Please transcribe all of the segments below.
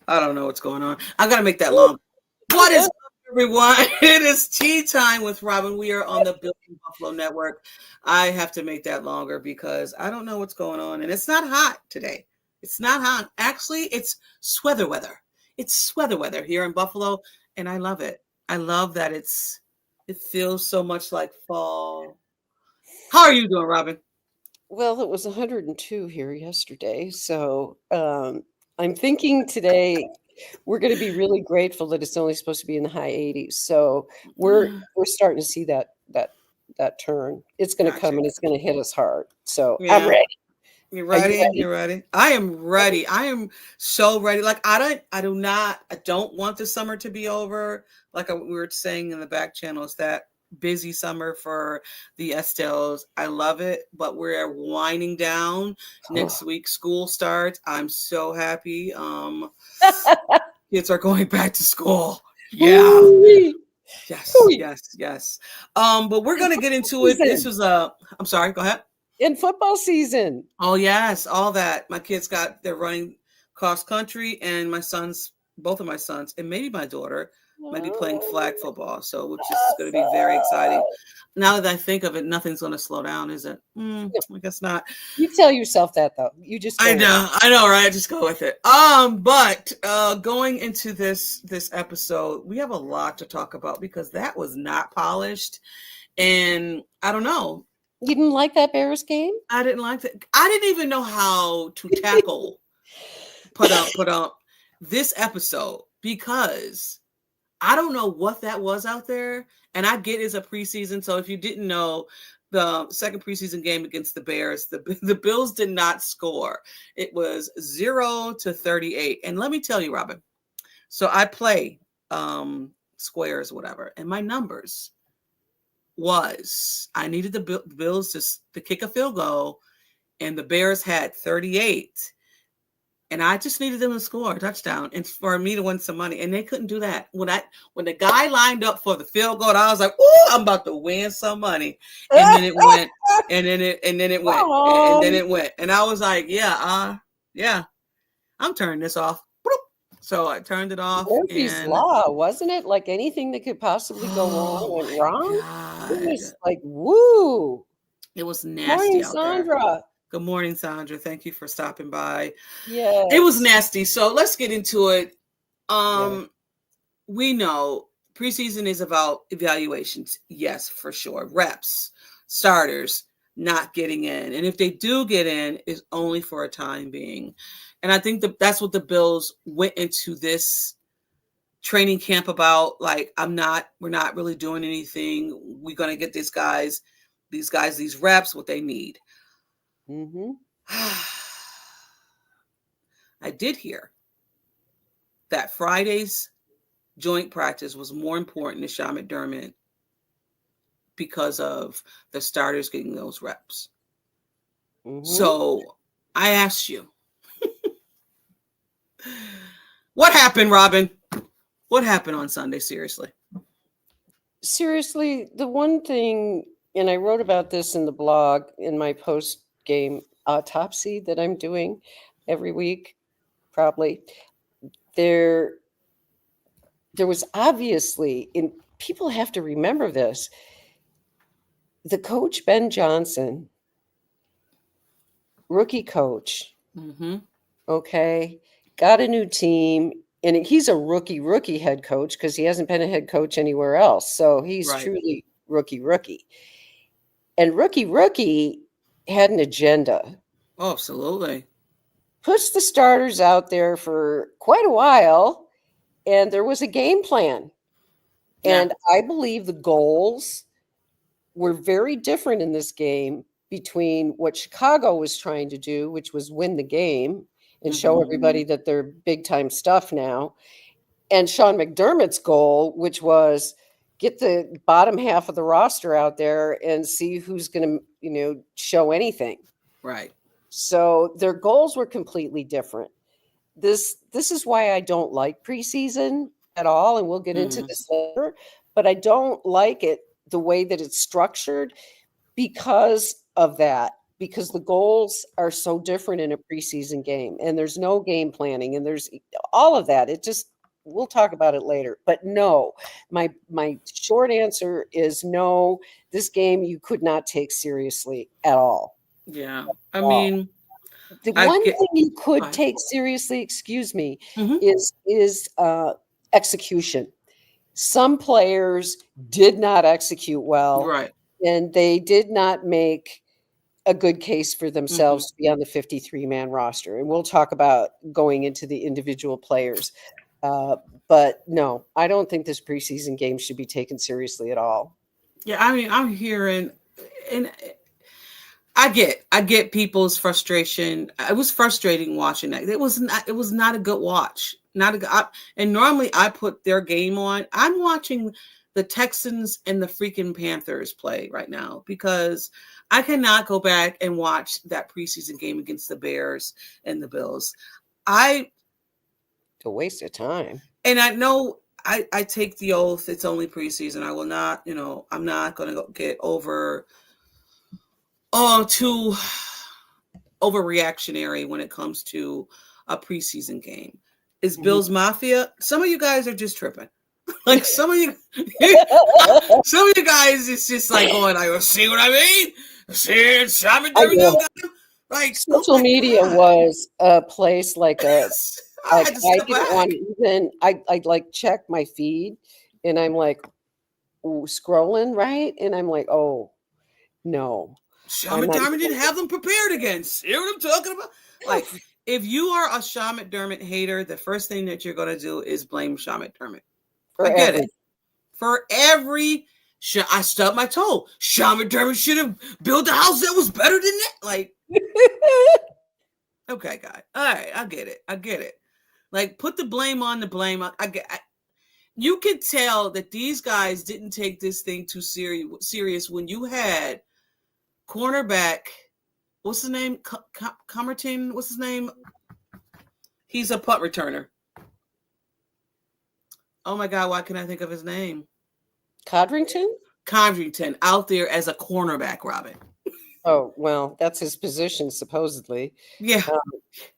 I don't know what's going on. I gotta make that long. What is up, everyone? It is tea time with Robyn. We are on the Building Buffalo Network. I have to make that longer because I don't know what's going on, and it's not hot today. It's not hot. Actually, it's sweater weather. It's sweater weather here in Buffalo, and I love it. I love that it feels so much like fall. How are you doing, Robyn? Well, it was 102 here yesterday, so I'm thinking today we're going to be really grateful that it's only supposed to be in the high 80s. So we're starting to see that turn. It's going to come Gotcha. and it's going to hit us hard. So I'm Yeah. ready. You Are you ready? ready? You ready? I am ready. I am so ready. Like I don't want the summer to be over. Like we were saying in the back channels, that busy summer for the Estelles. I love it, but we're winding down. Next week school starts. I'm so happy. Kids are going back to school. Yeah. Hooey, Yes, hooey. yes, yes. But we're In gonna get football into it. This season. was a I'm sorry, go ahead. In football season. Oh yes, all that. My kids they're running cross country, and both of my sons, and maybe my daughter might be playing flag football. So, which is going to be very exciting. Awesome. Now that I think of it, nothing's going to slow down, is it? No, I guess not. you tell yourself that though. You just go with it. I know, right? Just go with it. But going into this episode, we have a lot to talk about because that was not polished, and I don't know. You didn't like that Bears game? I didn't like that. I didn't even know how to tackle put up this episode because I don't know what that was out there. And I get it's a preseason. So if you didn't know, the second preseason game against the Bears, the Bills did not score. It was 0-38. And let me tell you, Robyn. So I play squares, whatever, and my numbers was I needed the Bills to kick a field goal, and the Bears had 38. And I just needed them to score a touchdown and for me to win some money. And they couldn't do that. When the guy lined up for the field goal, I was like, "Ooh, I'm about to win some money." And then it went, and then Um, it went. And I was like, yeah, I'm turning this off. So I turned it off, Murphy's and Law, wasn't it? Like anything that could possibly go wrong oh went my wrong. It God. was like, woo. It was nasty Morning, out there. Sandra. Good morning, Sandra. Thank you for stopping by. It was Yes. nasty. So let's get into it. Yeah. Um, we know preseason is about evaluations. Yes, for sure. Reps, starters not getting in. And if they do get in, it's only for a time being. And I think that's what the Bills went into this training camp about. Like, we're not really doing anything. We're going to get these reps, what they need. Mm-hmm. I did hear that Friday's joint practice was more important to Sean McDermott because of the starters getting those reps. Mm-hmm. So I asked you, what happened, Robyn? What happened on Sunday? Seriously. Seriously, the one thing, and I wrote about this in the blog in my post game autopsy that I'm doing every week, probably. There was obviously, and people have to remember this, the coach Ben Johnson, rookie coach, Mm-hmm. okay, got a new team, and he's a rookie head coach because he hasn't been a head coach anywhere else. So he's Right. truly rookie. And rookie had an agenda. Oh, absolutely. Puts the starters out there for quite a while, and there was a game plan. Yeah. And I believe the goals were very different in this game between what Chicago was trying to do, which was win the game and show Mm-hmm. everybody that they're big time stuff now, and Sean McDermott's goal, which was get the bottom half of the roster out there and see who's going to, show anything. Right. So their goals were completely different. This is why I don't like preseason at all, and we'll get into Mm-hmm. this later, but I don't like it the way that it's structured because of that. because the goals are so different in a preseason game, and there's no game planning, and there's all of that. It just, we'll talk about it later. But no, my short answer is no. This game you could not take seriously at all. Yeah. I mean, the I one get, thing you could fine. take seriously, excuse me, Mhm. is execution. Some players did not execute well, Right. and they did not make a good case for Mhm. themselves to be on the 53-man roster. And we'll talk about going into the individual players. But no, I don't think this preseason game should be taken seriously at all. Yeah, I mean, I'm hearing, and I get people's frustration. It was frustrating watching that. It was not a good watch. Not a good. And normally I put their game on. I'm watching the Texans and the freaking Panthers play right now because I cannot go back and watch that preseason game against the Bears and the Bills. It's a waste of time. And I know I take the oath. It's only preseason. I will not, I'm not going to get too overreactionary when it comes to a preseason game. Is Bills Mafia? Some of you guys are just tripping. Like some of you guys, it's just like going, I see what I mean? See, like social media was a place like a. I didn't want to even. I like check my feed, and I'm like, scrolling right, and I'm like, oh no. Sean McDermott didn't have them prepared again. See what I'm talking about? Like, if you are a Sean McDermott hater, the first thing that you're going to do is blame Sean McDermott. I get it. For every, I stubbed my toe. Sean McDermott should have built a house that was better than that. Like, okay, guy. All right, I get it. Like, put the blame on the blame. You could tell that these guys didn't take this thing too serious when you had cornerback, what's his name? Comerton, what's his name? He's a punt returner. Oh my God, why can't I think of his name? Codrington out there as a cornerback, Robyn. Oh, well, that's his position, supposedly. Yeah.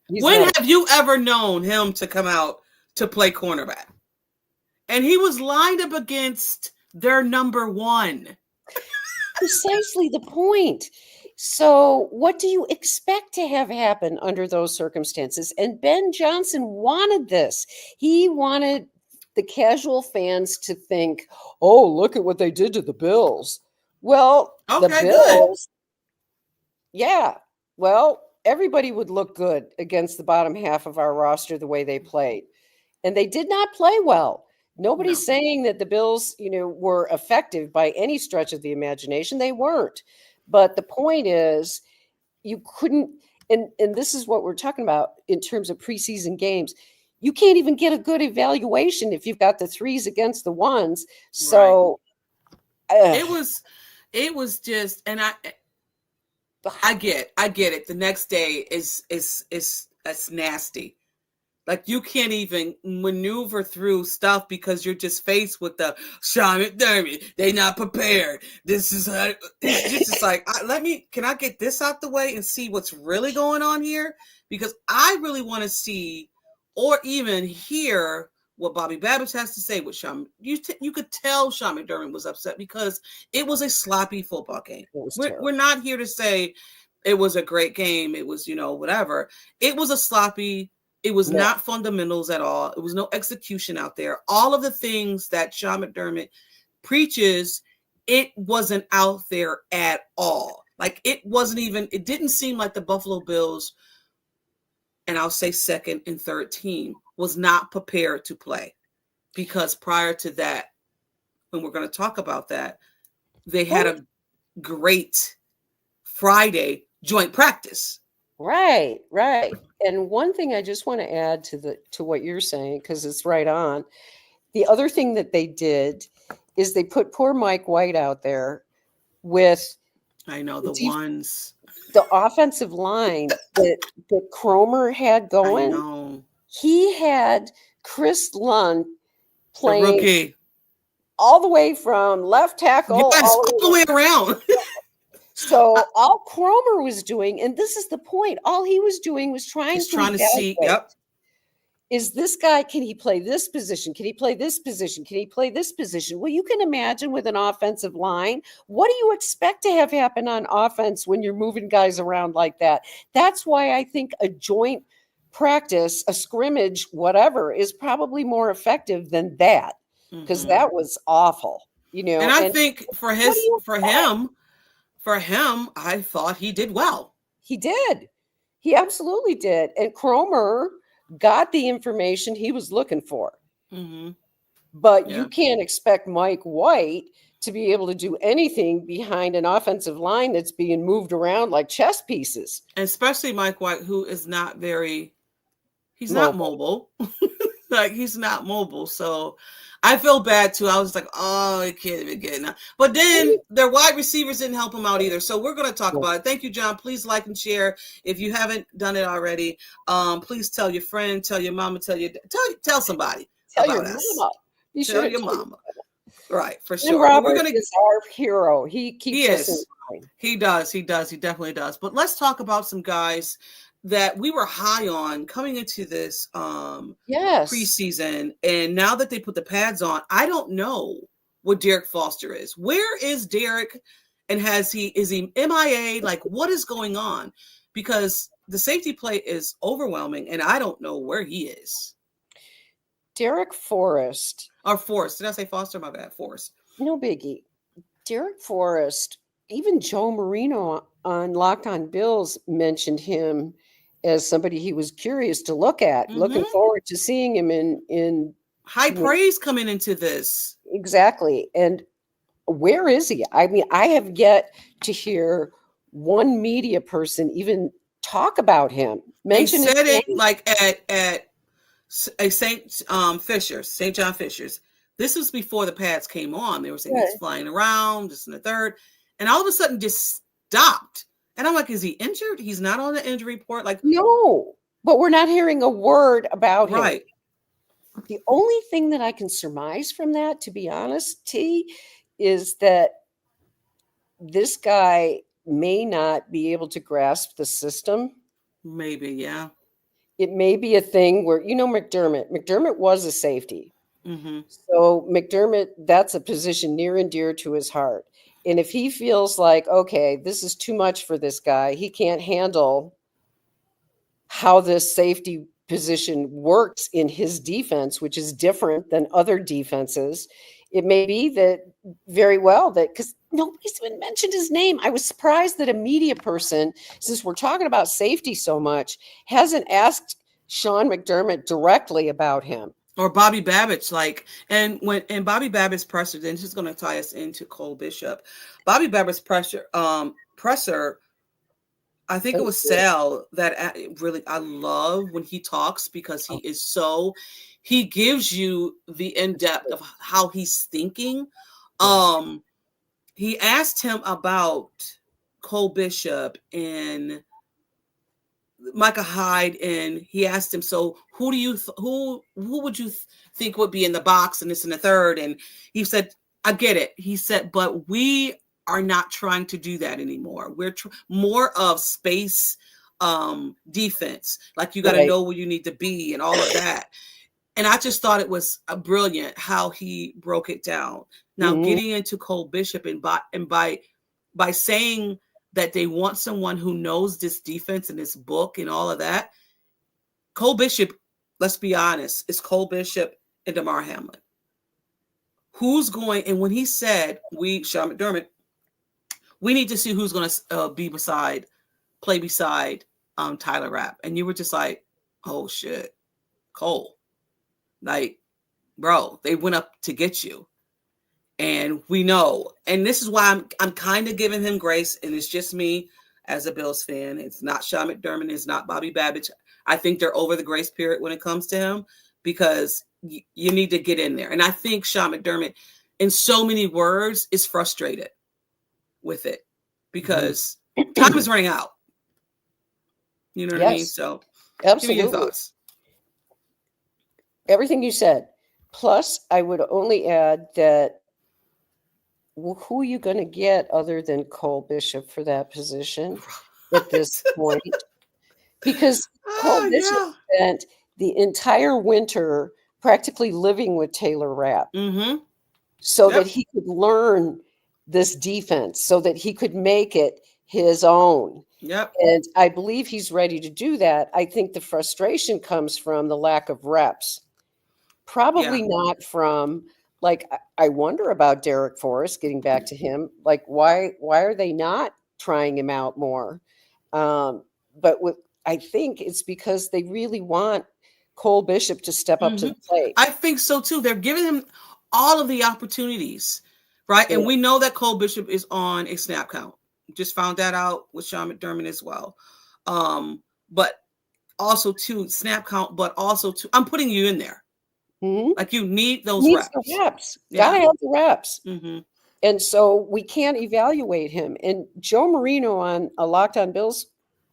When have you ever known him to come out to play cornerback? And he was lined up against their number one. Precisely the point. So what do you expect to have happen under those circumstances? And Ben Johnson wanted this. He wanted the casual fans to think, oh, look at what they did to the Bills. Well, the Bills, yeah, well, everybody would look good against the bottom half of our roster the way they played. And they did not play well. Nobody's saying that the Bills, were effective by any stretch of the imagination. They weren't. But the point is, you couldn't, and this is what we're talking about in terms of preseason games. You can't even get a good evaluation if you've got the threes against the ones. So it was just, and I get it. The next day is that's nasty. Like, you can't even maneuver through stuff because you're just faced with the Sean McDermott. They not prepared. This is how it's just like, can I get this out the way and see what's really going on here? Because I really want to see or even hear what Bobby Babbage has to say with Sean. You could tell Sean McDermott was upset because it was a sloppy football game. We're not here to say it was a great game. It was, whatever. It was a sloppy. It was not fundamentals at all. It was no execution out there. All of the things that Sean McDermott preaches, it wasn't out there at all. Like, it didn't seem like the Buffalo Bills, and I'll say second and third team, was not prepared to play. Because prior to that, when we're going to talk about that, they had a great Friday joint practice. Right. And one thing I just want to add to what you're saying, because it's right on. The other thing that they did is they put poor Mike White out there with the offensive line that Cromer had going. I know. He had Chris Lund playing the rookie all the way from left tackle all the way around. So all Cromer was doing, and this is the point, all he was doing was trying He's to trying to see. evaluate. Yep. Is this guy, can he play this position? Can he play this position? Can he play this position? Well, you can imagine with an offensive line, what do you expect to have happen on offense when you're moving guys around like that? That's why I think a joint practice, a scrimmage, whatever, is probably more effective than that, because that was awful, And I and think what do you expect? for him, I thought he did well. He did. He absolutely did. And Cromer got the information he was looking for. Mm-hmm. But you Yeah. can't expect Mike White to be able to do anything behind an offensive line that's being moved around like chess pieces. Especially Mike White, who is not he's not Mobile. mobile. Like, he's not mobile. So I feel bad too. I was like, oh, he can't even get it. But then their wide receivers didn't help him out either. So we're going to talk about it. Thank you, John. Please like and share if you haven't done it already. Please tell your friend, tell your mama, tell somebody Tell about your us. mama. You Tell should your mama. Right, for And sure. Robert is our hero. He keeps us in line. He does. He definitely does. But let's talk about some guys that we were high on coming into this Yes. preseason. And now that they put the pads on, I don't know what Derek Foster is. Where is Derek? And is he MIA? Like, what is going on? Because the safety play is overwhelming and I don't know where he is. Derek Forrest. Or Forrest. Did I say Foster? My bad. Forrest. No biggie. Derek Forrest, even Joe Marino on Locked On Bills mentioned him as somebody he was curious to look at, looking forward to seeing him in high praise coming into this. Exactly. And where is he? I mean, I have yet to hear one media person even talk about him. Mention they said his it name. like at St. John Fisher's. This was before the pads came on. They were saying he's flying around, this and the third. And all of a sudden just stopped. And I'm like, is he injured? He's not on the injury report. Like, no, but we're not hearing a word about him. Right. The only thing that I can surmise from that, to be honest, T, is that this guy may not be able to grasp the system. Maybe, yeah. It may be a thing where, McDermott was a safety. Mm-hmm. So McDermott, that's a position near and dear to his heart. And if he feels like, okay, this is too much for this guy, he can't handle how this safety position works in his defense, which is different than other defenses, it may be that very well that, because nobody's even mentioned his name. I was surprised that a media person, since we're talking about safety so much, hasn't asked Sean McDermott directly about him. Or Bobby Babbitt, and Bobby Babbitt's presser, then this is going to tie us into Cole Bishop. Bobby Babbitt's presser, I think it was Sal that I love when he talks, because he gives you the in-depth of how he's thinking. He asked him about Cole Bishop and Micah Hyde, and he asked him, so who would you think would be in the box and this and the third? And he said, I get it. He said, but we are not trying to do that anymore. We're more of space defense. Like, you got to know where you need to be and all of that. And I just thought it was brilliant how he broke it down. Now, getting into Cole Bishop and by saying that they want someone who knows this defense and this book and all of that. Cole Bishop, let's be honest, it's Cole Bishop and DeMar Hamlin. Who's going, and when he said, Sean McDermott, we need to see who's going to play beside Tyler Rapp. And you were just like, oh shit, Cole. Like, bro, they went up to get you. And we know, and this is why I'm kind of giving him grace, and it's just me as a Bills fan. It's not Sean McDermott, it's not Bobby Babbitt. I think they're over the grace period when it comes to him, because you need to get in there. And I think Sean McDermott, in so many words, is frustrated with it, because time is running out. You know what I mean? So, absolutely. Give me your thoughts. Everything you said. Plus, I would only add that who are you going to get other than Cole Bishop for that position at this point? Because Cole Bishop Yeah. spent the entire winter practically living with Taylor Rapp Mm-hmm. so that Yep. he could learn this defense, so that he could make it his own. Yep. And I believe he's ready to do that. I think the frustration comes from the lack of reps. Probably Yeah. not from, like, I wonder about Derek Forrest, getting back to him. Like, why are they not trying him out more? But I think it's because they really want Cole Bishop to step up to Mm-hmm. the plate. I think so too. They're giving him all of the opportunities, right? Yeah. And we know that Cole Bishop is on a snap count. Just found that out with Sean McDermott as well. But also to snap count, but also to I'm putting you in there. Mhm. Like you need those Needs reps. the reps. Yeah. Gotta have the reps. Mm-hmm. And so we can't evaluate him. And Joe Marino on a Locked on Bills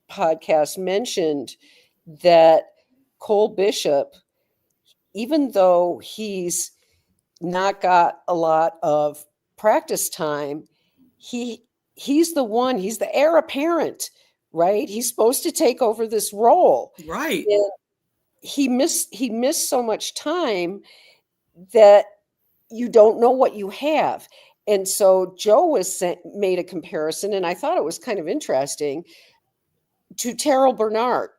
podcast mentioned that Cole Bishop, even though he's not got a lot of practice time, he's the heir apparent, right? He's supposed to take over this role. Right. And he missed so much time that you don't know what you have. And so Joe made a comparison, and I thought it was kind of interesting, to Terrell Bernard,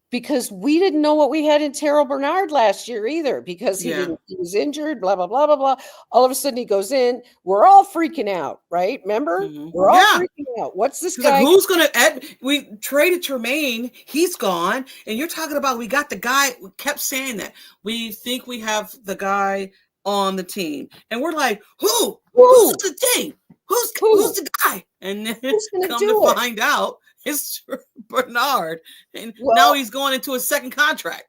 because we didn't know what we had in Terrell Bernard last year either, because he was injured, blah, blah, blah, blah, blah. All of a sudden he goes in. We're all freaking out, right? Remember? Mm-hmm. We're all freaking out. What's this He's guy? like, who's going to we traded Tremaine. He's gone. And you're talking about we got the guy. We kept saying that. We think we have the guy on the team. And we're like, who's the team? Who's the guy? And then come to find out it's Bernard. And now he's going into a second contract.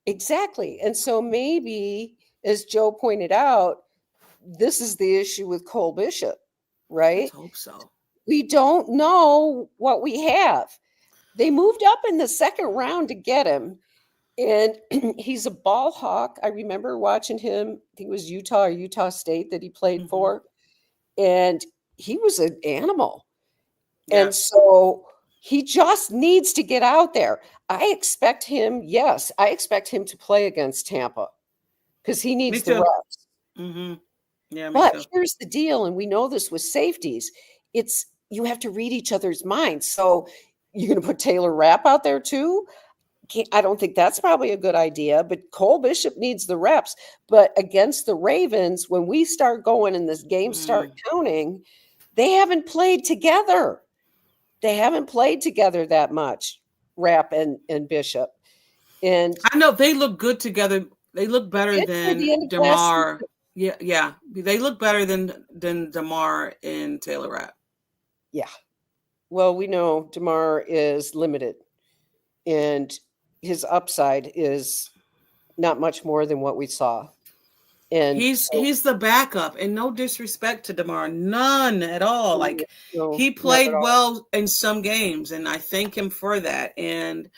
Exactly. And so maybe, as Joe pointed out, this is the issue with Cole Bishop, right? Let's hope so. We don't know what we have. They moved up in the second round to get him. And he's a ball hawk. I remember watching him. I think it was Utah or Utah State that he played for. And he was an animal. Yeah. And so he just needs to get out there. I expect him to play against Tampa because he needs the reps. Mm-hmm. Yeah, but here's the deal, and we know this with safeties. You have to read each other's minds. So you're going to put Taylor Rapp out there too? I don't think that's probably a good idea, but Cole Bishop needs the reps. But against the Ravens, when we start going and this game start counting, they haven't played together. They haven't played together that much, Rapp and Bishop. And I know they look good together. They look better than DeMar. Yeah. They look better than DeMar and Taylor Rapp. Yeah. Well, we know DeMar is limited, and his upside is not much more than what we saw. And he's the backup, and no disrespect to DeMar, none at all. Like he played well in some games, and I thank him for that. And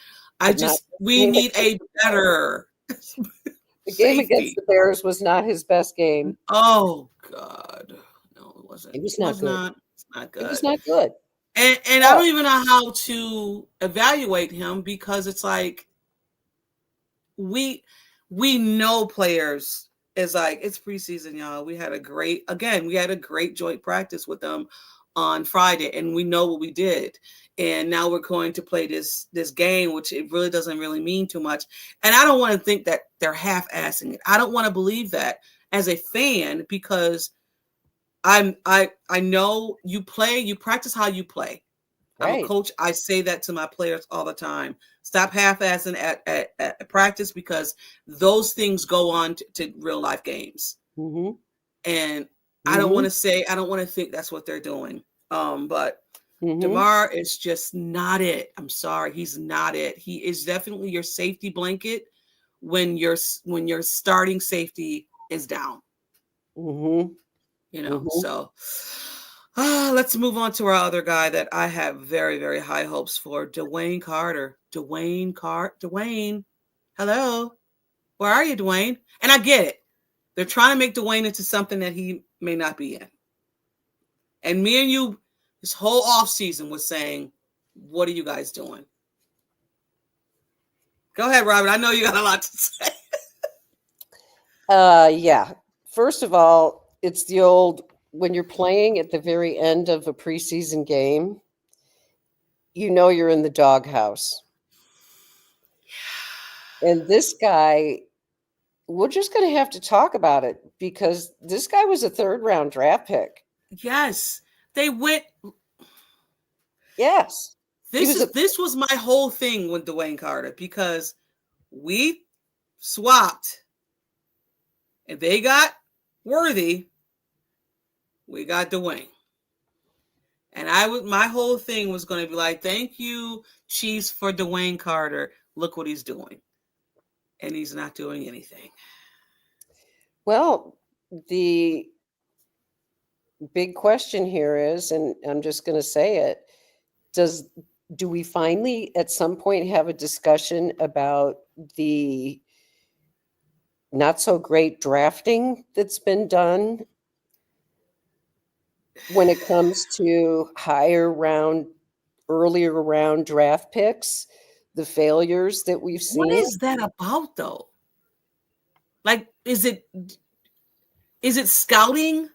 we need a better. The game against the Bears was not his best game. Oh God, no, it wasn't. It was not good. It's not good. It was not good. And I don't even know how to evaluate him, because it's like we know players. It's like, it's preseason, y'all. We had a great joint practice with them on Friday, and we know what we did. And now we're going to play this game, which it really doesn't really mean too much. And I don't want to think that they're half-assing it. I don't want to believe that as a fan, because I know you practice how you play. Right. I'm a coach. I say that to my players all the time. Stop half-assing at practice, because those things go on to real life games. Mm-hmm. And I don't want to think that's what they're doing. But DeMar is just not it. I'm sorry. He's not it. He is definitely your safety blanket when your starting safety is down. Mm-hmm. So let's move on to our other guy that I have very, very high hopes for, Dwayne Carter. Dwayne, hello. Where are you, Dwayne? And I get it. They're trying to make Dwayne into something that he may not be in. And me and you, this whole off season was saying, what are you guys doing? Go ahead, Robyn. I know you got a lot to say. Yeah. First of all, it's the old, when you're playing at the very end of a preseason game, you know you're in the doghouse. And this guy, we're just going to have to talk about it because this guy was a 3rd-round draft pick. Yes. They went. Yes. This was my whole thing with Dwayne Carter because we swapped and they got Worthy. We got Dwayne. And my whole thing was going to be like, thank you, Chiefs, for Dwayne Carter. Look what he's doing. And he's not doing anything. Well, the big question here is, and I'm just going to say it, do we finally at some point have a discussion about the not so great drafting that's been done when it comes to earlier round draft picks, the failures that we've seen? What is that about, though? Like, is it scouting?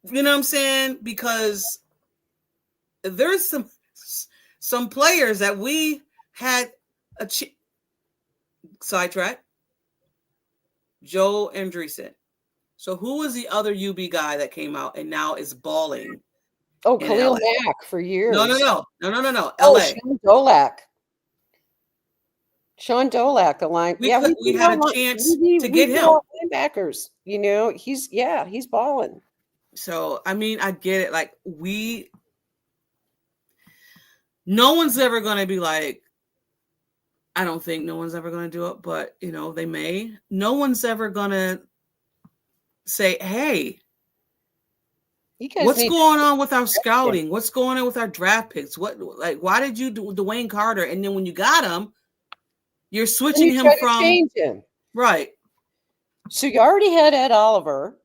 You know what I'm saying? Because there's some players that we had sidetrack. Joe Andreessen. So who was the other UB guy that came out and now is balling? Oh, Khalil Mack for years. No. Oh, LA. Sean Dolak, the line. We had a chance to get him. Linebackers, you know, he's balling. So, I mean, I get it. Like, no one's ever going to be like, I don't think no one's ever going to do it, but, you know, they may. No one's ever going to say, hey, what's going on with our scouting? What's going on with our draft picks? Why did you do Dwayne Carter? And then when you got him, you're switching him from change him. Right. So you already had Ed Oliver,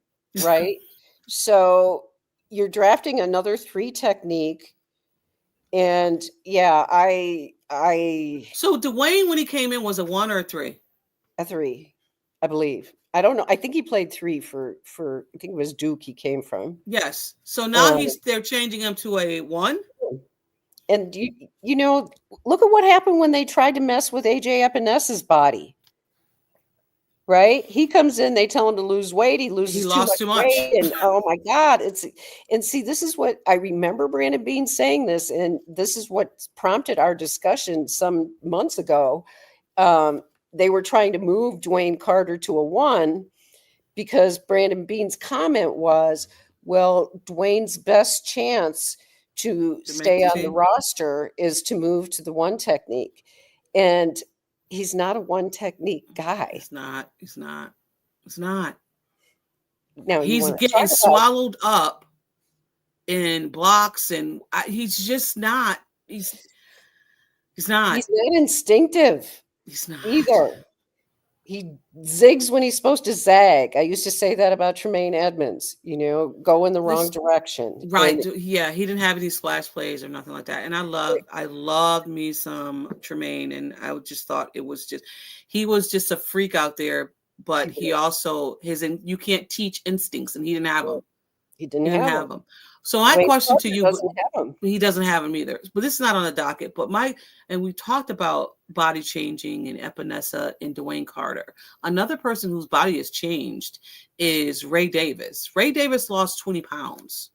right? So you're drafting another 3 technique. And yeah, So Dwayne, when he came in, was a 1 or a 3? A 3, I believe. I don't know. I think he played 3 for I think it was Duke he came from. Yes. So now they're changing him to a 1. And you know, look at what happened when they tried to mess with AJ Epinez's body. Right? He comes in, they tell him to lose weight, he loses too much weight, and oh my God, see, this is what I remember Brandon Beane saying this, and this is what prompted our discussion some months ago. They were trying to move Dwayne Carter to a 1 because Brandon Beane's comment was, well, Dwayne's best chance to stay on the roster is to move to the 1 technique. And he's not a 1 technique guy. He's not. Now he's getting swallowed up in blocks, and he's just not. He's not. He's not instinctive. He's not either. He zigs when he's supposed to zag. I used to say that about Tremaine Edmonds, you know, go in the wrong direction. Right. Yeah. He didn't have any splash plays or nothing like that. And I loved me some Tremaine. And I just thought he was just a freak out there, but he also, you can't teach instincts, and he didn't have them. He didn't have them. So my question to you, he doesn't have them either, but this is not on the docket, and we talked about body changing and Epinesa and Dwayne Carter. Another person whose body has changed is Ray Davis. Ray Davis lost 20 pounds.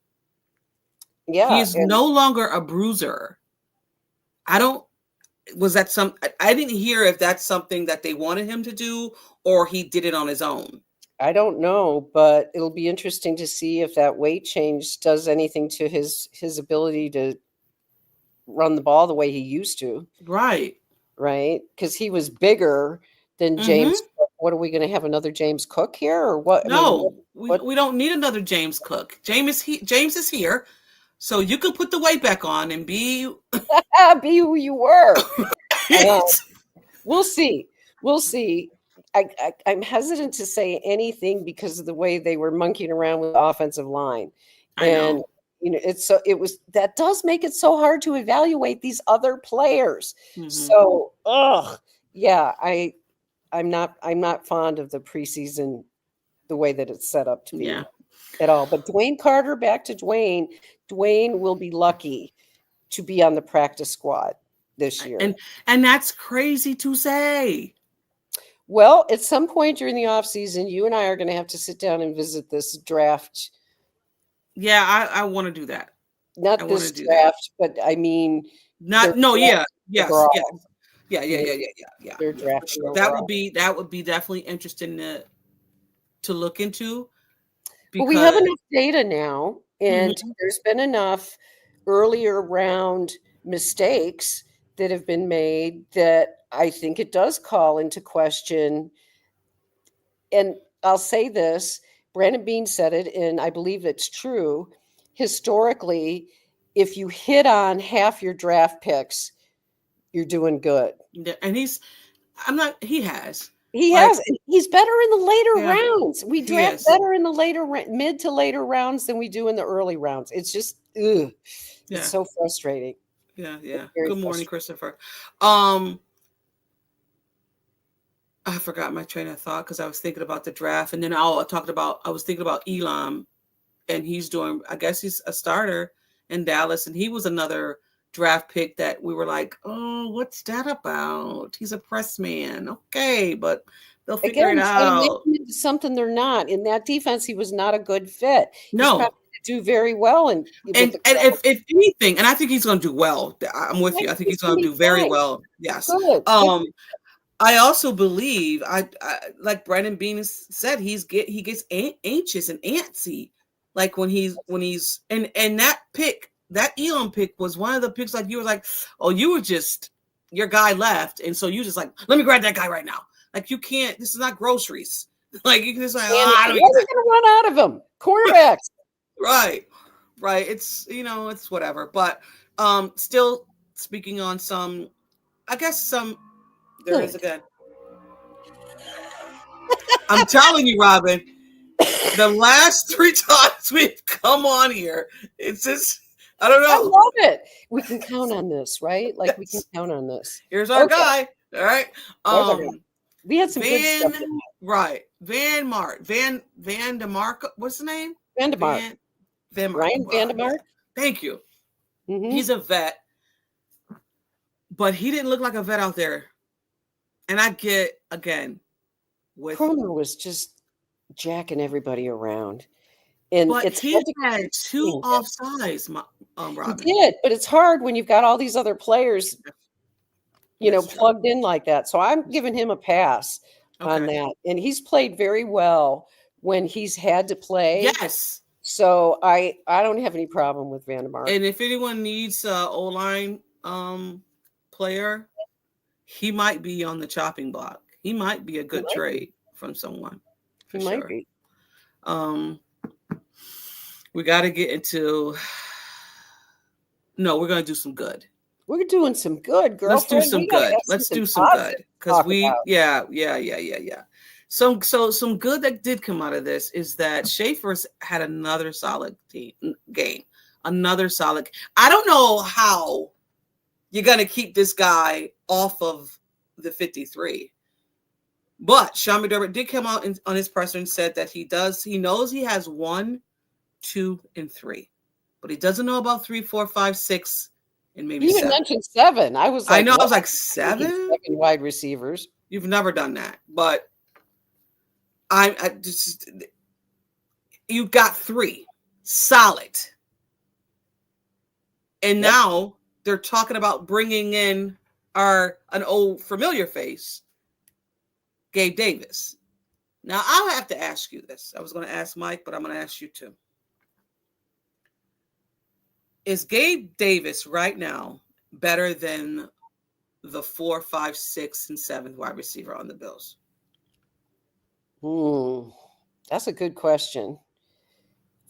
Yeah. He's no longer a bruiser. I didn't hear if that's something that they wanted him to do or he did it on his own. I don't know, but it'll be interesting to see if that weight change does anything to his ability to run the ball the way he used to. Right. Because he was bigger than James Cook. What are we going to have, another James Cook here or what? No, we don't need another James Cook. James is here, so you can put the weight back on and be who you were. We'll see. I'm hesitant to say anything because of the way they were monkeying around with the offensive line. And, that does make it so hard to evaluate these other players. Mhm. So, yeah, I'm not fond of the preseason, the way that it's set up to be at all. But Dwayne Carter, back to Dwayne will be lucky to be on the practice squad this year. And that's crazy to say. Well, at some point during the off season, you and I are going to have to sit down and visit this draft. Yeah, I want to do that. Not this draft, but I mean, yes. Yeah. Their draft. Sure. That would be definitely interesting to look into. But we have enough data now, and there's been enough earlier round mistakes that have been made that I think it does call into question. And I'll say this, Brandon Beane said it, and I believe it's true. Historically, if you hit on half your draft picks, you're doing good. And he has. He's better in the later rounds. We draft better in the mid to later rounds than we do in the early rounds. It's just, it's so frustrating. Yeah. Good morning, Christopher. I forgot my train of thought because I was thinking about the draft, and then I was thinking about Elam, and I guess he's a starter in Dallas, and he was another draft pick that we were like, oh, what's that about? He's a press man. Okay, but they'll figure it out. Something they're not. In that defense, he was not a good fit. No. He's do very well. And if anything, and I think he's going to do well. I'm with you. I think he's going to do very well. Yes. Good. I also believe, I like Brandon Beane said, he gets anxious and antsy, like when he's and that Elam pick was one of the picks, like you were like, oh, your guy left, and so you just like, let me grab that guy right now. Like you can't. This is not groceries. Like you can just like, I don't going to run out of them. Quarterbacks. Right. It's it's whatever, but still speaking on some, I guess some. There is again. I'm telling you, Robyn, the last 3 times we've come on here, it's just, I don't know. I love it. We can count on this, right? Like we can count on this. Here's our guy. All right. We had some good stuff. Right. Van DeMarco. What's the name? Van DeMarco. Ryan Van DeMarco. Thank you. Mm-hmm. He's a vet, but he didn't look like a vet out there. And I get, again, Cromer was just jacking everybody around. But he had 2 offsides, Robyn. He did, but it's hard when you've got all these other players, plugged in like that. So I'm giving him a pass on that. And he's played very well when he's had to play. Yes. So I don't have any problem with Van DeMarco. And if anyone needs an O-line player, he might be on the chopping block. He might be a good trade from someone. He might be. We got to get into. No, we're going to do some good. We're doing some good, girl. Let's do some good. Let's do some good because yeah. Some good that did come out of this is that Schaefer's had another solid game. Another solid. I don't know how you're going to keep this guy off of the 53. But Sean McDermott did come out on his presser and said that he knows he has 1, 2, and 3. But he doesn't know about 3, 4, 5, 6, and maybe 7. You mentioned 7. I was like 7? 7 wide receivers. You've never done that. But you've got 3 solid. And now they're talking about bringing in an old familiar face, Gabe Davis. Now, I'll have to ask you this. I was going to ask Mike, but I'm going to ask you too. Is Gabe Davis right now better than the 4, 5, 6, and 7th wide receiver on the Bills? That's a good question.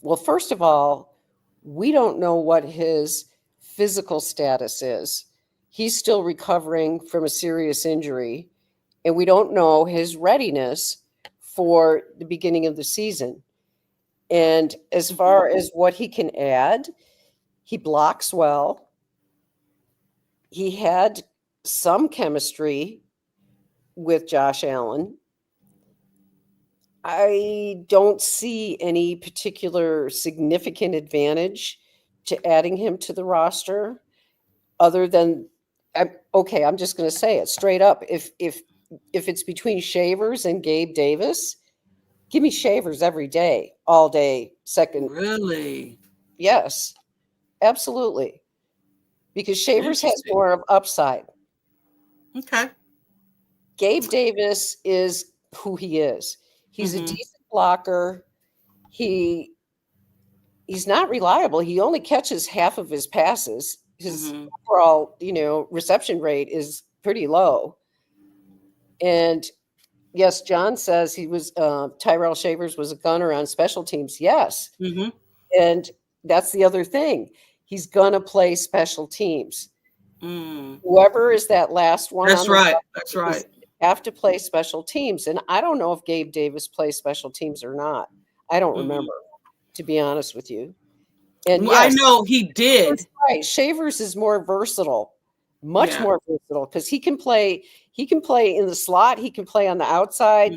Well, first of all, we don't know what his physical status is. He's still recovering from a serious injury, and we don't know his readiness for the beginning of the season. And as far as what he can add, he blocks well. He had some chemistry with Josh Allen. I don't see any particular significant advantage to adding him to the roster other than I'm just going to say it straight up. If it's between Shavers and Gabe Davis, give me Shavers every day, all day, second. Really? Yes, absolutely. Because Shavers has more of upside. Okay. Gabe Davis is who he is. He's a decent blocker. He's not reliable. He only catches half of his passes. His overall, reception rate is pretty low. And yes, John says he was Tyrell Shavers was a gunner on special teams. Yes. And that's the other thing. He's gonna play special teams. Whoever is that last one. That's right. That's right. Have to play special teams. And I don't know if Gabe Davis plays special teams or not. I don't remember, to be honest with you. And yes, I know he did. Right. Shavers is more versatile, much more versatile, because he can play in the slot, he can play on the outside.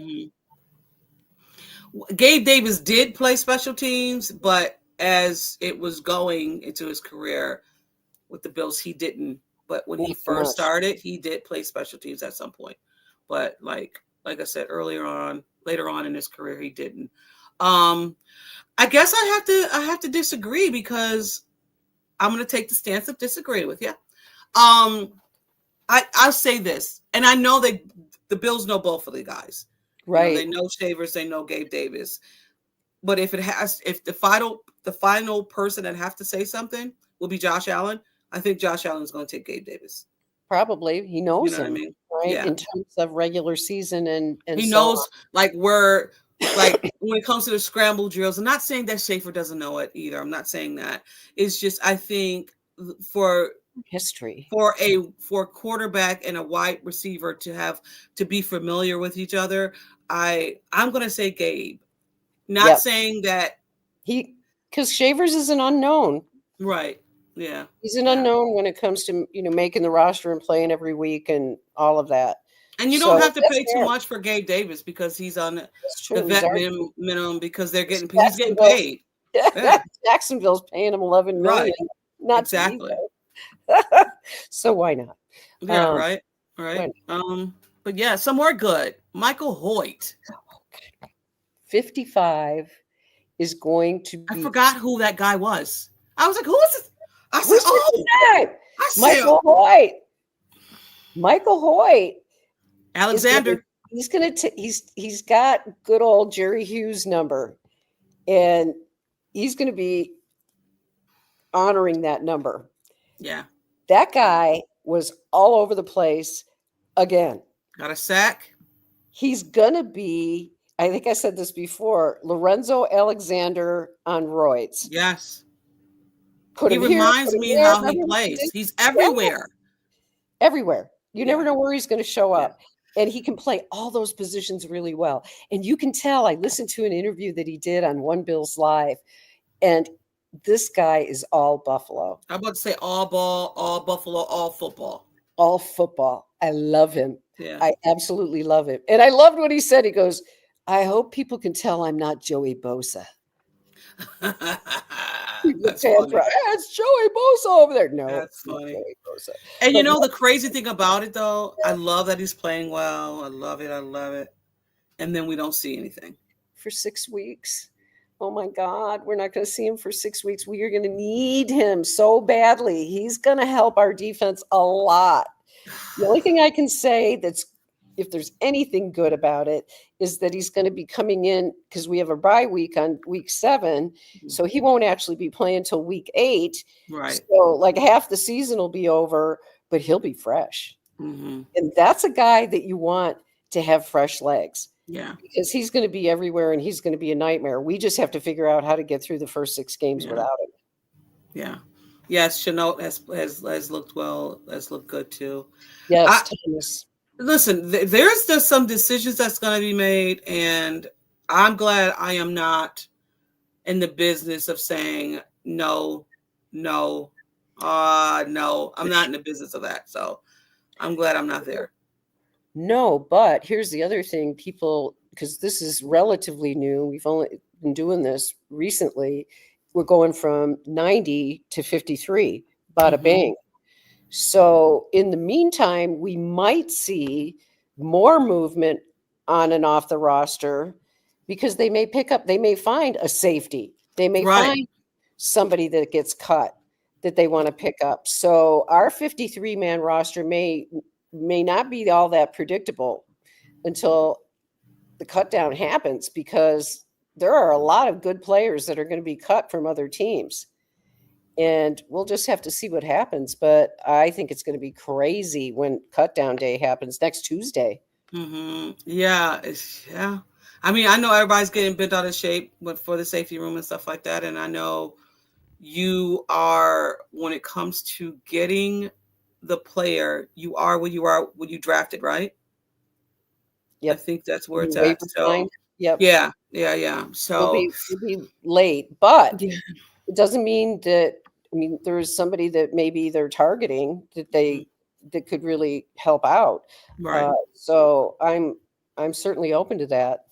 Gabe Davis did play special teams, but as it was going into his career with the Bills, he didn't. But when he first started, he did play special teams at some point. But like I said later on in his career, he didn't. I guess I have to disagree because I'm going to take the stance of disagreeing with you. I'll say this, and I know that the Bills know both of the guys. Right. They know Shavers, they know Gabe Davis. But if the final person that have to say something will be Josh Allen, I think Josh Allen is going to take Gabe Davis. Probably. He knows him, what I mean? Right? Yeah. In terms of regular season and he knows when it comes to the scramble drills. I'm not saying that Schaefer doesn't know it either. I'm not saying that. It's just I think for history for a quarterback and a wide receiver to be familiar with each other, I'm going to say Gabe. Not saying that because Shavers is an unknown. Right. Yeah. He's an unknown when it comes to, making the roster and playing every week and all of that. And you don't have to pay too much for Gabe Davis because he's on the vet minimum because he's getting paid. Yeah. Jacksonville's paying him $11 million. Right. Not exactly. So why not? Yeah, right. But yeah, some more good. Michael Hoyt. 55 is going to be. I forgot who that guy was. I was like, who is this? I said, Michael Hoyt. Michael Hoyt. Alexander. He's got good old Jerry Hughes number, and he's going to be honoring that number. Yeah. That guy was all over the place again. Got a sack. He's going to be, I think I said this before, Lorenzo Alexander on roids. Yes. He reminds me how he plays. He's everywhere. Everywhere. You never know where he's going to show up. And he can play all those positions really well. And you can tell, I listened to an interview that he did on One Bills Live, and this guy is all Buffalo. I'm about to say all ball, all Buffalo, all football. All football. I love him. Yeah. I absolutely love him. And I loved what he said. He goes, I hope people can tell I'm not Joey Bosa. That's funny. It's Joey Bosa over there. No, that's funny. And the crazy thing about it, though, I love that he's playing well. I love it. And then we don't see anything. For 6 weeks. Oh, my God. We're not going to see him for 6 weeks. We are going to need him so badly. He's going to help our defense a lot. The only thing I can say if there's anything good about it, is that he's going to be coming in because we have a bye week on week 7. So he won't actually be playing until week 8. Right. So half the season will be over, but he'll be fresh. Mm-hmm. And that's a guy that you want to have fresh legs. Yeah. Because he's going to be everywhere and he's going to be a nightmare. We just have to figure out how to get through the first 6 games without him. Yeah. Yes, Chenault has looked well, has looked good too. Yes, Thomas. Listen, there's just some decisions that's going to be made, and I'm glad I am not in the business of saying no, no, no. I'm not in the business of that. So I'm glad I'm not there. No, but here's the other thing, people, because this is relatively new. We've only been doing this recently. We're going from 90 to 53, bada bang. So in the meantime, we might see more movement on and off the roster because they may find a safety. They may Right. find somebody that gets cut that they want to pick up. So our 53-man roster may not be all that predictable until the cut down happens, because there are a lot of good players that are going to be cut from other teams. And we'll just have to see what happens. But I think it's going to be crazy when cut down day happens next Tuesday. Yeah. Yeah. I mean, I know everybody's getting bent out of shape for the safety room and stuff like that. And I know you are, when it comes to getting the player, you are when you drafted, right? Yep. I think that's where it's Waiver at. So line. Yep. yeah. So We'll be late, but yeah. it doesn't mean that. I mean, there's somebody that maybe they're targeting that could really help out. Right. So I'm certainly open to that.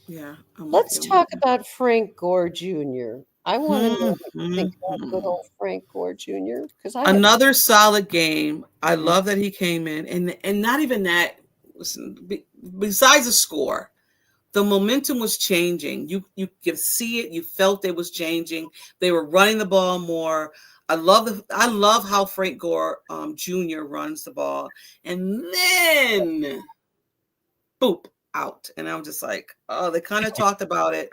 Yeah. I'm with Let's you. talk about Frank Gore Jr. I want to know what you think about good Mhm. old Frank Gore Jr. because I have. Another solid game. I love that he came in, and not even that. Listen, besides the score, the momentum was changing. You could see it. You felt it was changing. They were running the ball more. I love how Frank Gore Jr. runs the ball, and then boop out. And I'm just like, oh, they kind of talked about it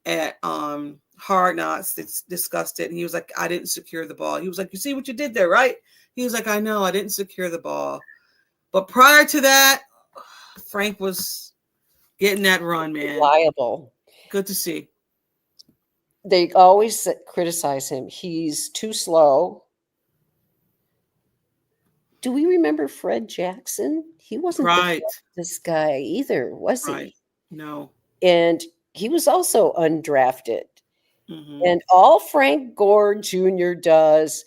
at Hard Knocks. It's discussed it, and he was like, I didn't secure the ball. He was like, you see what you did there, right? He was like, I know, I didn't secure the ball. But prior to that, Frank was getting that run, man. Reliable. Good to see. They always criticize him. He's too slow. Do we remember Fred Jackson? He wasn't the Right. fastest guy either, was Right. he? No. And he was also undrafted. Mm-hmm. And all Frank Gore Jr. does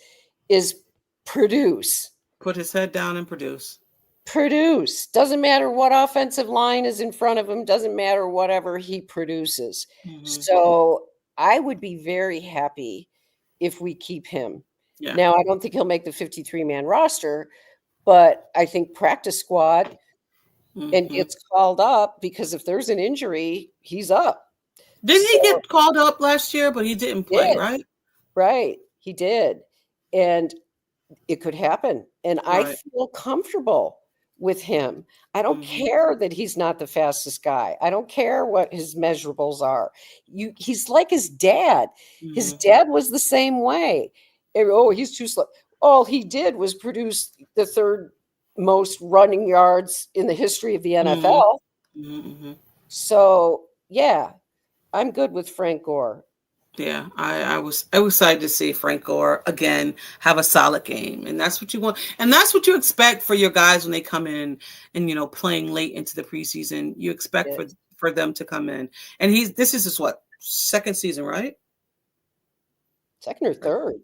is produce. Put his head down and produce. Produce. Doesn't matter what offensive line is in front of him, doesn't matter whatever he produces. So I would be very happy if we keep him. Yeah. Now, I don't think he'll make the 53-man roster, but I think practice squad and gets called up, because if there's an injury, he's up. Didn't he get called up last year, but he didn't play, right? Right. He did. And it could happen. And I feel comfortable with him. I don't care that he's not the fastest guy. I don't care what his measurables are. He's like his dad. His dad was the same way. Oh, he's too slow. All he did was produce the third most running yards in the history of the NFL. So, yeah, I'm good with Frank Gore. Yeah, I was excited to see Frank Gore again have a solid game, and that's what you want, and that's what you expect for your guys when they come in and playing late into the preseason. You expect for them to come in, and this is his second season, right? Second or third?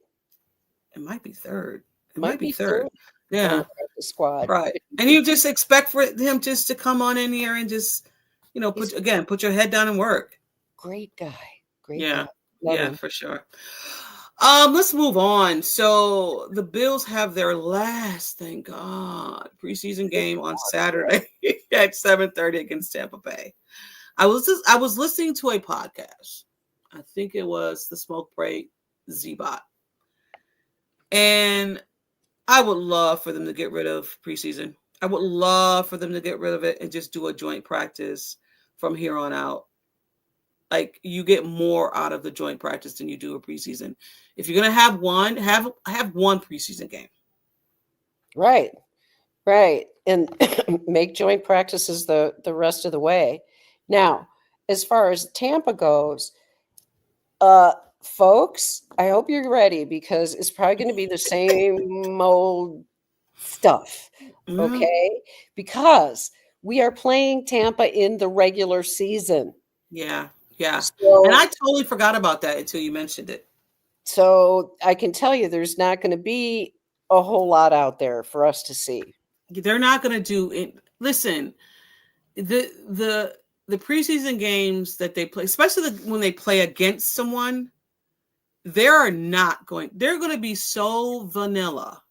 It might be third. It might be third. Yeah, the squad, right. And you just expect for him just to come on in here and just put your head down and work. Great guy. Great guy. Love yeah, him. for sure. Let's move on. So the Bills have their last, thank God, preseason game on Saturday at 7:30 against Tampa Bay. I was listening to a podcast. I think it was the Smoke Break Z-Bot. And I would love for them to get rid of preseason. I would love for them to get rid of it and just do a joint practice from here on out. Like, you get more out of the joint practice than you do a preseason. If you're gonna have one, have one preseason game. Right, and make joint practices the rest of the way. Now, as far as Tampa goes, folks, I hope you're ready, because it's probably going to be the same old stuff. Okay, because we are playing Tampa in the regular season. Yeah. Yeah. And I So, totally forgot about that until you mentioned it. so I can tell you there's not going to be a whole lot out there for us to see. They're not going to do it. Listen, the preseason games that they play, especially when they play against someone, they're going to be so vanilla.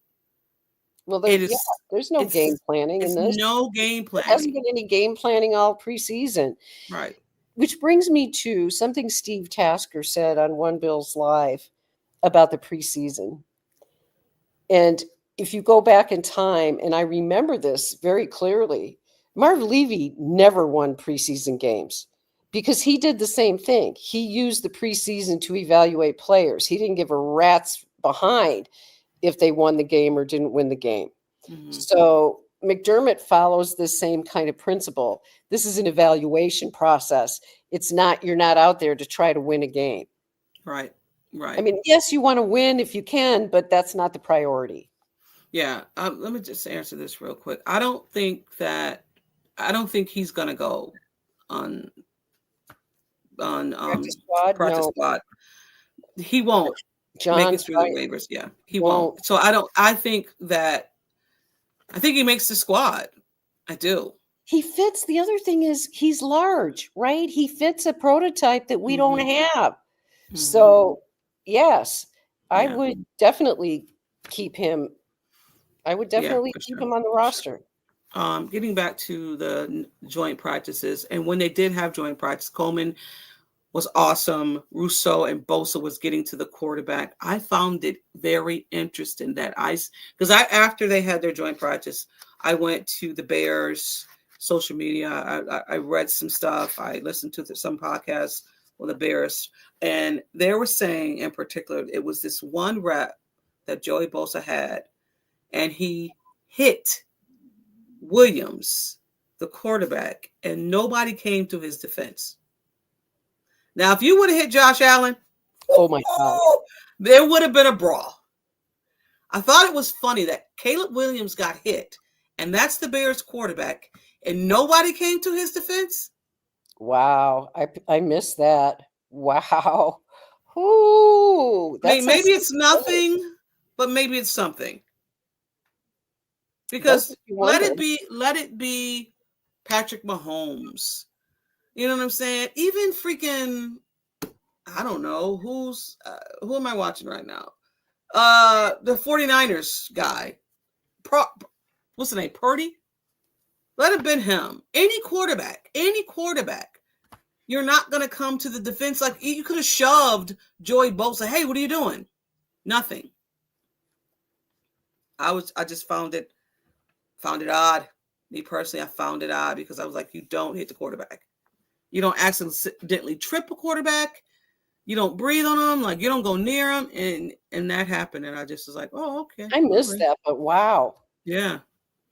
Well, It is there's no game planning in it's this. no game There hasn't planning. been any game planning all preseason. Right. Which brings me to something Steve Tasker said on One Bills Live about the preseason. And if you go back in time, and I remember this very clearly, Marv Levy never won preseason games because he did the same thing. He used the preseason to evaluate players. He didn't give a rat's behind if they won the game or didn't win the game. Mm-hmm. So McDermott follows this same kind of principle. This is an evaluation process. It's not, you're not out there to try to win a game. Right. Right. I mean, yes, you want to win if you can, but that's not the priority. Yeah. Let me just answer this real quick. I don't think he's gonna go on Practice squad? practice No. squad. He won't make it John's through right. the waivers. Yeah, he won't. So I think he makes the squad. I do. He fits. The other thing is he's large, right? He fits a prototype that we don't have. Mhm. So, yes, I Yeah. would definitely keep him. I would definitely for keep sure. him on the roster. Getting back to the joint practices, and when they did have joint practice, Coleman was awesome. Rousseau and Bosa was getting to the quarterback. I found it very interesting that after they had their joint practice, I went to the Bears social media. I read some stuff. I listened to some podcasts with the Bears, and they were saying in particular, it was this one rep that Joey Bosa had, and he hit Williams, the quarterback, and nobody came to his defense. Now, if you would have hit Josh Allen, oh my God, there would have been a brawl. I thought it was funny that Caleb Williams got hit, and that's the Bears quarterback, and nobody came to his defense. Wow, I missed that. Wow, ooh, I mean, maybe it's nothing, but maybe it's something. Because let it be Patrick Mahomes. You know what I'm saying? Even freaking, I don't know who am I watching right now? The 49ers guy. What's the name? Purdy? Let it been him. Any quarterback. You're not gonna come to the defense. Like, you could have shoved Joey Bosa. Hey, what are you doing? Nothing. I just found it odd. Me personally, I found it odd because I was like, you don't hit the quarterback. You don't accidentally trip a quarterback. You don't breathe on them. Like, you don't go near them. And that happened. And I just was like, oh, okay. I missed that, but wow. Yeah.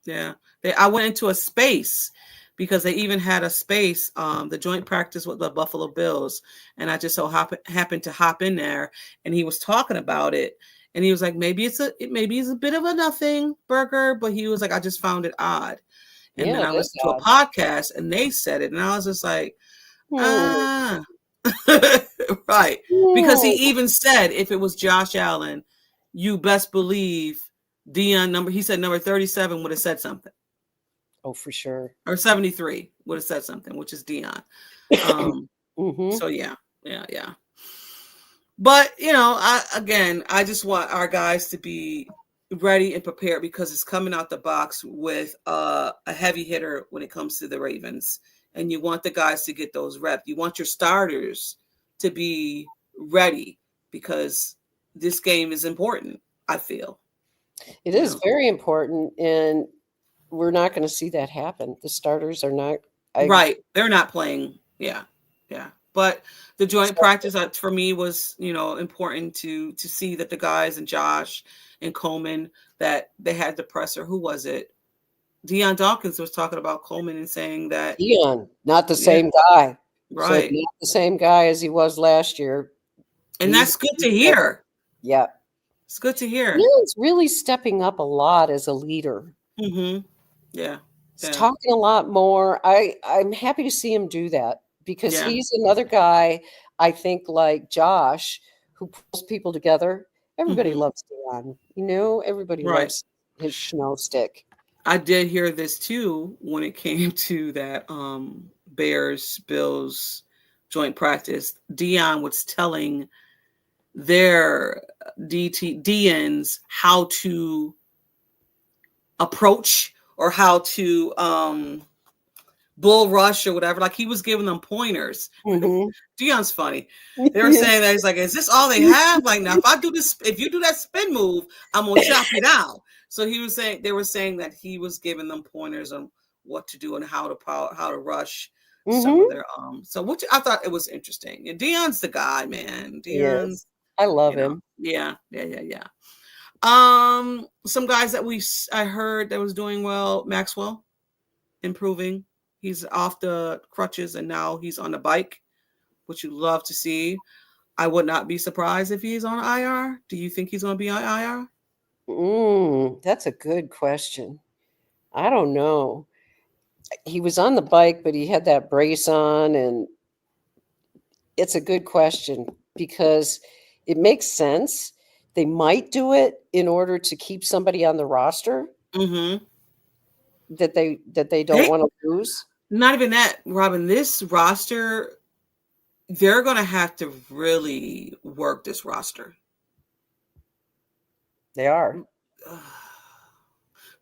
I went into a space because they even had a space, the joint practice with the Buffalo Bills. And I just so happened to hop in there, and he was talking about it. And he was like, maybe it's a bit of a nothing burger, but he was like, I just found it odd. And then I listened to a podcast and they said it. And I was just like, right. Because he even said, if it was Josh Allen, you best believe he said number 37 would have said something. Oh, for sure. Or 73 would have said something, which is Dion. So yeah. But, I just want our guys to be ready and prepared because it's coming out the box with a heavy hitter when it comes to the Ravens. And you want the guys to get those reps. You want your starters to be ready because this game is important, I feel. It is very important, and we're not going to see that happen. The starters are not. Right. They're not playing. Yeah. But the joint practice for me was, important to see that the guys and Josh and Coleman, that they had the presser. Who was it? Deion Dawkins was talking about Coleman and saying that Deion, not the same guy. Right. So not the same guy as he was last year. And that's good to hear. Yeah. It's good to hear. Deion's really stepping up a lot as a leader. Mm-hmm. Yeah. He's talking a lot more. I'm happy to see him do that because Yeah. he's another guy, I think, like Josh, who pulls people together. Everybody Hmm. loves Dion. Everybody Right. loves his schno stick. I did hear this too when it came to that Bears Bills joint practice. Dion was telling their DNs how to approach or how to bull rush or whatever. Like he was giving them pointers. Mm-hmm. Dion's funny. They were saying that he's like, is this all they have? Like now, if you do that spin move, I'm gonna chop you down. So they were saying that he was giving them pointers on what to do and how to rush some of Mm-hmm. their So which I thought it was interesting. And Dion's the guy, man. He is. Dion's, I love him. yeah. Some guys that I heard that was doing well. Maxwell improving. He's off the crutches and now he's on the bike, which you love to see. I would not be surprised if he's on IR. Do you think he's going to be on IR? That's a good question. I don't know. He was on the bike, but he had that brace on, and it's a good question because it makes sense. They might do it in order to keep somebody on the roster Mm-hmm. that they don't want to lose. Not even that, Robyn. This roster, they're going to have to really work this roster. They are.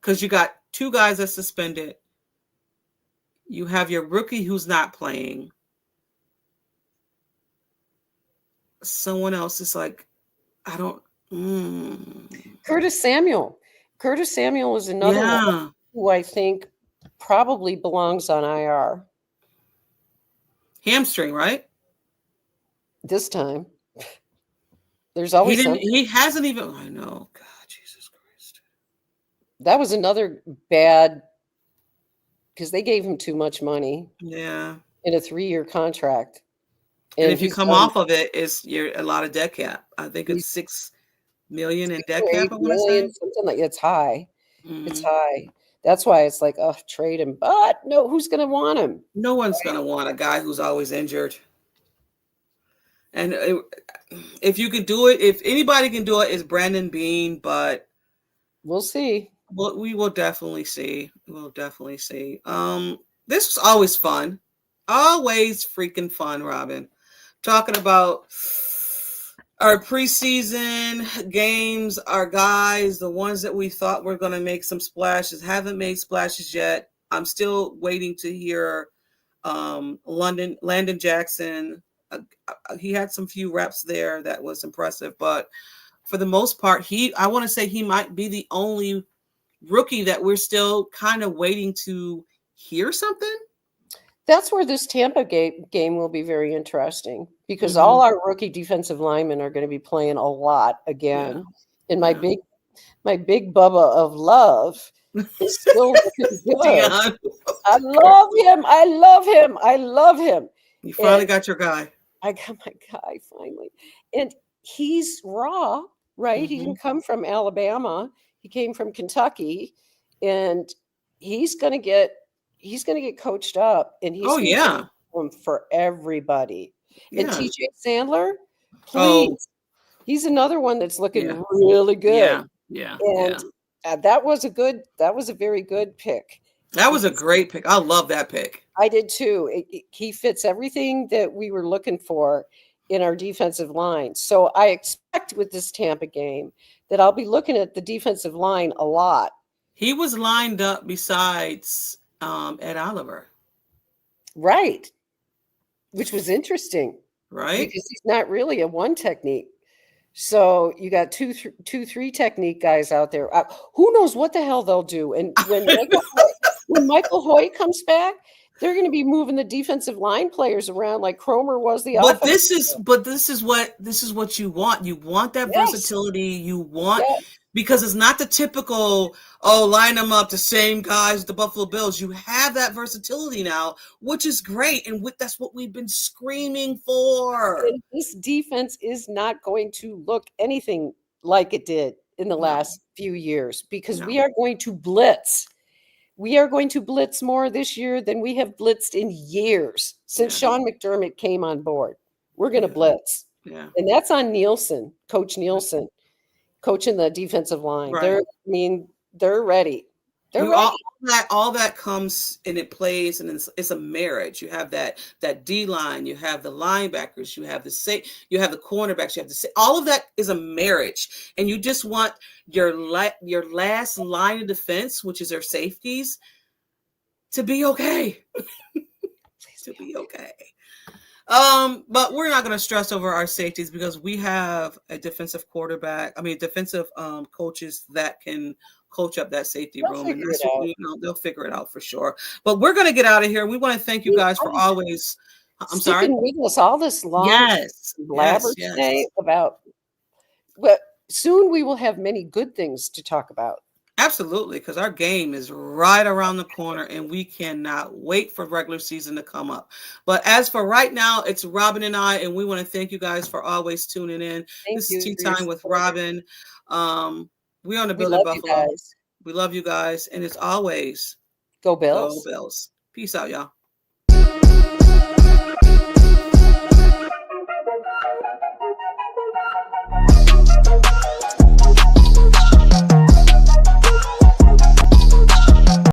Because you got two guys that suspended. You have your rookie who's not playing. Someone else is like, I don't. Curtis Samuel. Curtis Samuel is another one who I think probably belongs on IR. Hamstring, right? This time. There's always something. He hasn't even. I know. God, Jesus Christ. That was another bad, because they gave him too much money. Yeah. In a 3-year contract. And if you come off of it, you're a lot of dead cap. I think it's $6 million in dead cap. I want to say something like it's high. Mm-hmm. It's high. That's why it's like, oh, trade him. But no, who's going to want him? No one's going to want a guy who's always injured. And if you can do it, if anybody can do it, it's Brandon Beane. But we'll see. Well, we will definitely see. We'll definitely see. This was always fun. Always freaking fun, Robyn. Talking about our preseason games, our guys, the ones that we thought were going to make some splashes, haven't made splashes yet. I'm still waiting to hear Landon Jackson. He had some few reps there that was impressive, but for the most part, I want to say he might be the only rookie that we're still kind of waiting to hear something. That's where this Tampa game will be very interesting because all our rookie defensive linemen are going to be playing a lot again. Yeah. And my big Bubba of love is still looking good. I love him. I love him. I love him. You finally got your guy. I got my guy finally. And he's raw, right? He didn't come from Alabama. He came from Kentucky, and he's going to get coached up, and he's for everybody. Yeah. And TJ Sandler, please, he's another one that's looking really good. Yeah. And that was a very good pick. That was a great pick. I love that pick. I did too. He fits everything that we were looking for in our defensive line. So I expect with this Tampa game that I'll be looking at the defensive line a lot. He was lined up besides Ed Oliver. Right. Which was interesting. Right. Because he's not really a one technique. So you got two, 3 technique guys out there. Who knows what the hell they'll do? And when Michael Hoyt comes back, they're going to be moving the defensive line players around like Cromer was the offense. This is what you want. You want that versatility. You want because it's not the typical line them up the same guys with the Buffalo Bills. You have that versatility now, which is great, and that's what we've been screaming for. And this defense is not going to look anything like it did in the last few years because we are going to blitz. We are going to blitz more this year than we have blitzed in years since Yeah. Sean McDermott came on board. We're going to Yeah. blitz. Yeah. And that's on Nielsen, Coach Nielsen, coaching the defensive line. Right. They're ready. They're You ready. all that comes and it plays, and it's a marriage. You have that D line, you have the linebackers, you have you have the cornerbacks, you have all of that is a marriage, and you just want your last line of defense, which is their safeties, to be okay. To be okay. But we're not going to stress over our safeties because we have a defensive coaches that can coach up that safety room, and that's what they'll figure it out for sure. But we're going to get out of here. We want to thank you guys for always. I'm sorry. Sticking with us all this long. Yes. Blabber today about. But soon we will have many good things to talk about. Absolutely, because our game is right around the corner and we cannot wait for regular season to come up. But as for right now, it's Robyn and I, and we want to thank you guys for always tuning in. This is Tea Time with Robyn. We're on the Building Buffalo. We love you guys, and it's always Go Bills. Go Bills. Peace out, y'all.